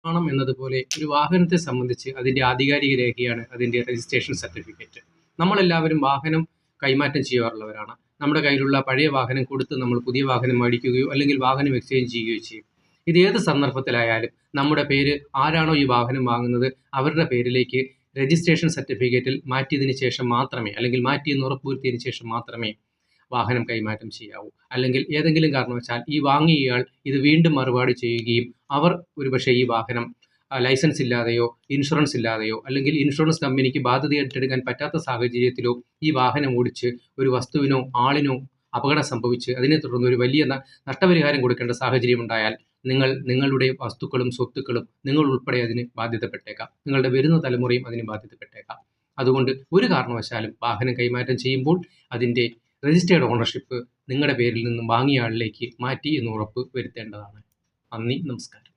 നിർമ്മാണം എന്നതുപോലെ ഒരു വാഹനത്തെ സംബന്ധിച്ച് അതിൻ്റെ ആധികാരിക രേഖയാണ് അതിൻ്റെ രജിസ്ട്രേഷൻ സർട്ടിഫിക്കറ്റ്. നമ്മളെല്ലാവരും വാഹനം കൈമാറ്റം ചെയ്യാറുള്ളവരാണ്. നമ്മുടെ കയ്യിലുള്ള പഴയ വാഹനം കൊടുത്ത് നമ്മൾ പുതിയ വാഹനം മേടിക്കുകയോ അല്ലെങ്കിൽ വാഹനം എക്സ്ചേഞ്ച് ചെയ്യുകയോ ചെയ്യും. ഇത് ഏത് സന്ദർഭത്തിലായാലും നമ്മുടെ പേര് ആരാണോ ഈ വാഹനം വാങ്ങുന്നത് അവരുടെ പേരിലേക്ക് രജിസ്ട്രേഷൻ സർട്ടിഫിക്കറ്റിൽ മാറ്റിയതിന് ശേഷം മാത്രമേ, അല്ലെങ്കിൽ മാറ്റിയെന്ന് ഉറപ്പുവരുത്തിയതിന് ശേഷം മാത്രമേ വാഹനം കൈമാറ്റം ചെയ്യാവൂ. അല്ലെങ്കിൽ ഏതെങ്കിലും കാരണവശാൽ ഈ വാങ്ങിയയാൾ ഇത് വീണ്ടും മറുപാട് ചെയ്യുകയും അവർ ഒരുപക്ഷെ ഈ വാഹനം ലൈസൻസ് ഇല്ലാതെയോ ഇൻഷുറൻസ് ഇല്ലാതെയോ അല്ലെങ്കിൽ ഇൻഷുറൻസ് കമ്പനിക്ക് ബാധ്യത ഏറ്റെടുക്കാൻ പറ്റാത്ത സാഹചര്യത്തിലോ ഈ വാഹനം ഓടിച്ച് ഒരു വസ്തുവിനോ ആളിനോ അപകടം സംഭവിച്ച് അതിനെ തുടർന്ന് ഒരു വലിയ നഷ്ടപരിഹാരം കൊടുക്കേണ്ട സാഹചര്യം ഉണ്ടായാൽ നിങ്ങളുടെ വസ്തുക്കളും സ്വത്തുക്കളും നിങ്ങൾ ഉൾപ്പെടെ അതിന് ബാധ്യതപ്പെട്ടേക്കാം. നിങ്ങളുടെ വരുന്ന തലമുറയും അതിന് ബാധ്യതപ്പെട്ടേക്കാം. അതുകൊണ്ട് ഒരു കാരണവശാലും വാഹനം കൈമാറ്റം ചെയ്യുമ്പോൾ അതിൻ്റെ രജിസ്റ്റേർഡ് ഓണർഷിപ്പ് നിങ്ങളുടെ പേരിൽ നിന്നും വാങ്ങിയ ആളിലേക്ക് മാറ്റി എന്ന് ഉറപ്പ് വരുത്തേണ്ടതാണ്. നന്ദി, നമസ്കാരം.